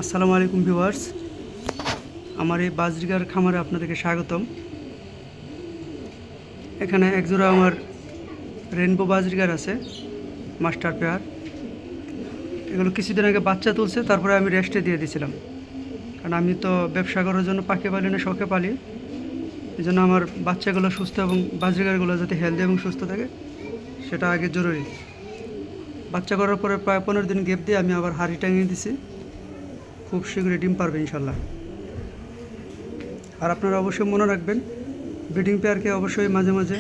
আসসালামু আলাইকুম ভিউয়ার্স, আমার এই বাজরিগার খামারে আপনাদেরকে স্বাগতম। এখানে একজোড়া আমার রেনবো বাজরিগার আছে, মাস্টার পেয়ার। এগুলো কিছুদিন আগে বাচ্চা তুলছে, তারপরে আমি রেস্টে দিয়ে দিয়েছিলাম, কারণ আমি তো ব্যবসা করার জন্য পাখি পালি না, শখে পালি। এই জন্য আমার বাচ্চাগুলো সুস্থ এবং বাজরিগারগুলো যাতে হেলদি এবং সুস্থ থাকে সেটা আগে জরুরি। বাচ্চা করার পরে প্রায় 15 দিন গ্যাপ দিয়ে আমি আবার হাড়ি টাঙিয়ে দিছি। খুব শীঘ্রই ডিম পারবে ইনশাল্লাহ। আর আপনারা অবশ্যই মনে রাখবেন, ব্রিডিং পেয়ারকে অবশ্যই মাঝে মাঝে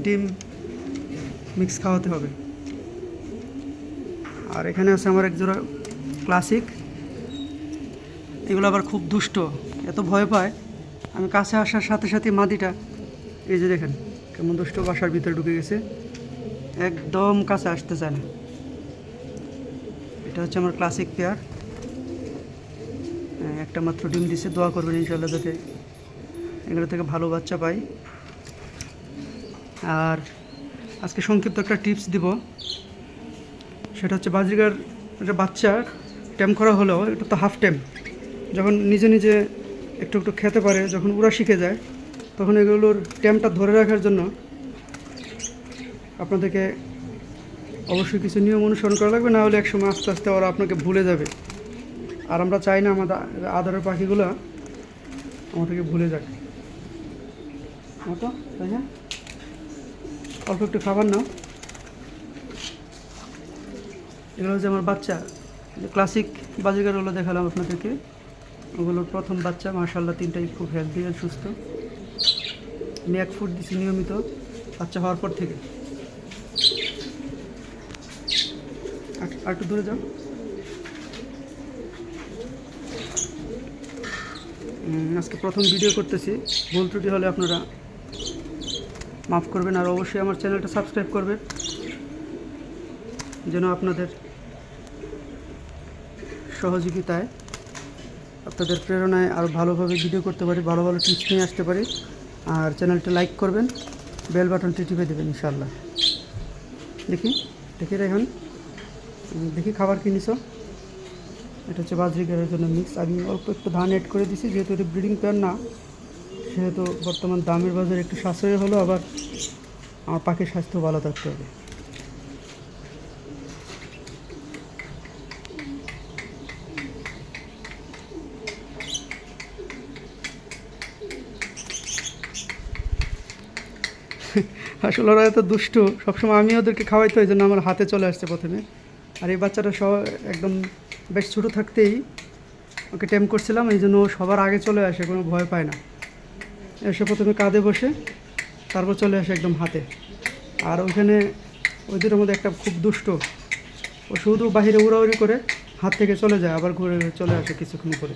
ডিম মিক্স খাওয়াতে হবে। আর এখানে আছে আমার এক জোড়া ক্লাসিক। এগুলো আবার খুব দুষ্ট, এত ভয় পায়। আমি কাছে আসার সাথে সাথে মাদিটা, এই যে দেখেন কেমন দুষ্ট, বাসার ভিতরে ঢুকে গেছে, একদম কাছে আসতে চায় না। এটা হচ্ছে আমার ক্লাসিক পেয়ার। একটা মাত্র ডিম দিছে, দোয়া করবেন ইনশাল্লাহ যাতে এগুলো থেকে ভালো বাচ্চা পাই। আর আজকে সংক্ষিপ্ত একটা টিপস দিব, সেটা হচ্ছে বাজরিগার বাচ্চা টেম করা হলেও এটা তো হাফ টেম। যখন নিজে নিজে একটু একটু খেতে পারে, যখন ওরা শিখে যায়, তখন এগুলোর টেমটা ধরে রাখার জন্য আপনাদেরকে অবশ্যই কিছু নিয়ম অনুসরণ করা লাগবে, না হলে একসময় আস্তে আস্তে ওরা আপনাকে ভুলে যাবে। আর আমরা চাই না আমাদের আদরের পাখিগুলো আমাদেরকে ভুলে যাক। মতো তাই না, অল্প একটু খাবার নাও। এগুলো হচ্ছে আমার বাচ্চা, ক্লাসিক বাজিগারগুলো দেখালাম আপনাদেরকে। ওগুলোর প্রথম বাচ্চা, মাশাআল্লাহ তিনটাই খুব হেলদি আর সুস্থ। আমি 1 ফুট দিচ্ছি নিয়মিত বাচ্চা হওয়ার পর থেকে। আর একটু দূরে যাও। আজকে প্রথম ভিডিও করতেছি, ভুল ত্রুটি হলে আপনারা মাফ করবেন। আর অবশ্যই আমার চ্যানেলটা সাবস্ক্রাইব করবেন, যেন আপনাদের সহযোগিতায়, আপনাদের প্রেরণায় আরও ভালোভাবে ভিডিও করতে পারি, ভালো ভালো টিপস নিয়ে আসতে পারি। আর চ্যানেলটা লাইক করবেন, বেল বাটনটি টিপে দেবেন ইনশাআল্লাহ। দেখি দেখি এখন দেখি খাবার কিনেছ। এটা হচ্ছে বাজরিগারের জন্য মিক্স। আমি অল্প একটু ধান অ্যাড করে দিছি, যেহেতু এটা ব্রিডিং পেয়ার না, সেহেতু বর্তমান দামের বাজারে একটু সাশ্রয় হলো। আবার আমার পাখির স্বাস্থ্য ভালো থাকতে হবে। আসলে ওরা এত দুষ্টু, সবসময় আমি ওদেরকে খাওয়াইতে, ওই জন্য আমার হাতে চলে আসছে প্রথমে। আর এই বাচ্চাটা একদম বেশ ছোটো থাকতেই ওকে টেম করছিলাম, এই জন্য ও সবার আগে চলে আসে, কোনো ভয় পায় না। এসে প্রথমে কাঁধে বসে, তারপর চলে আসে একদম হাতে। আর ওইখানে ওই দুটোর মধ্যে একটা খুব দুষ্ট, ও শুধু বাহিরে উড়াউড়ি করে হাত থেকে চলে যায়, আবার ঘুরে চলে আসে কিছুক্ষণ পরে।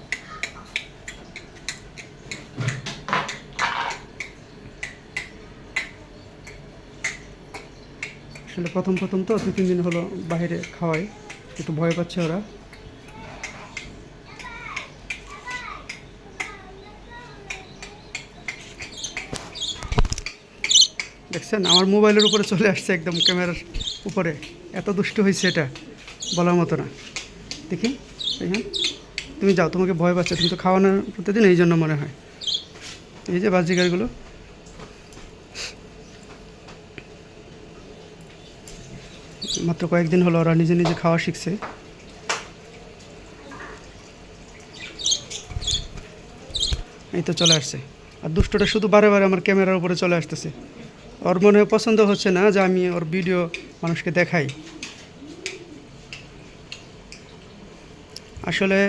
আসলে প্রথম তো 2-3 দিন হলো বাইরে খাওয়াই, একটু ভয় পাচ্ছে ওরা। দেখছেন আমার মোবাইলের উপরে চলে আসছে, একদম ক্যামেরার উপরে। এত দুষ্ট হয়েছে, এটা বলার মতো না। দেখি হ্যাঁ, তুমি যাও, তোমাকে ভয় পাচ্ছে, তুমি তো খাওয়ানোর প্রতিদিন, এই জন্য মনে হয়। এই যে বাজিগারগুলো, মাত্র কয়েকদিন হলো ওরা নিজে নিজে খাওয়া শিখছে। এই তো চলে আসছে। আর দুষ্টটা শুধু বারে বারে আমার ক্যামেরার উপরে চলে আসতেছে। ওর মনে পছন্দ হচ্ছে না যে আমি ওর ভিডিও মানুষকে দেখাই। আসলে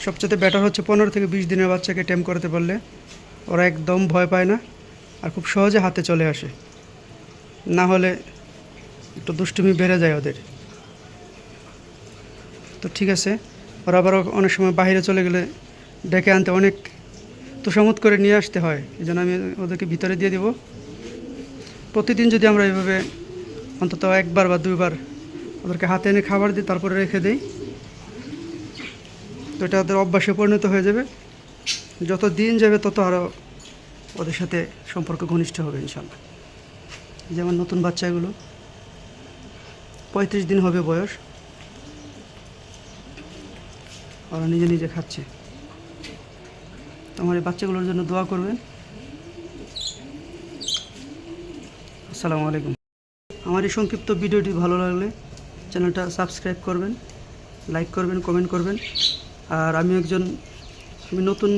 সবচেয়ে বেটার হচ্ছে 15 থেকে 20 দিনের বাচ্চাকে টেম করতে পারলে ওরা একদম ভয় পায় না, আর খুব সহজে হাতে চলে আসে। না হলে একটু দুষ্টুমি বেড়ে যায় ওদের। তো ঠিক আছে, ওরা আবার অনেক সময় বাইরে চলে গেলে ডেকে আনতে অনেক তোষামত করে নিয়ে আসতে হয়, এই জন্য আমি ওদেরকে ভিতরে দিয়ে দেব। প্রতিদিন যদি আমরা এইভাবে অন্তত 1 বার বা 2 বার ওদেরকে হাতে এনে খাবার দিই, তারপরে রেখে দিই, তো এটা ওদের অভ্যাসে পরিণত হয়ে যাবে। যত দিন যাবে তত আরও ওদের সাথে সম্পর্ক ঘনিষ্ঠ হবে ইনশাল্লাহ। যেমন নতুন বাচ্চাগুলো 35 দিন হবে বয়স, ওরা নিজে নিজে খাচ্ছে। তো আমার এই বাচ্চাগুলোর জন্য দোয়া করবেন। আসসালামু আলাইকুম। আমার এই সংক্ষিপ্ত ভিডিওটি ভালো লাগলে চ্যানেলটা সাবস্ক্রাইব করবেন, লাইক করবেন, কমেন্ট করবেন। আর আমি নতুন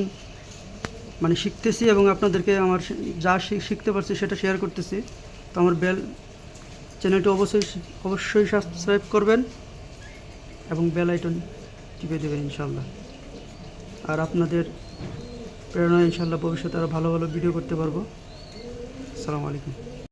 মানে শিখতেছি এবং আপনাদেরকে আমার যা শিখতে পারছি সেটা শেয়ার করতেছি। তো আমার চ্যানেলটি অবশ্যই সাবস্ক্রাইব করবেন এবং বেল আইকন টিপে দেবেন ইনশাল্লাহ। আর আপনাদের প্রেরণায় ইনশাল্লাহ ভবিষ্যতে আরও ভালো ভালো ভিডিও করতে পারবো। আসসালামু আলাইকুম।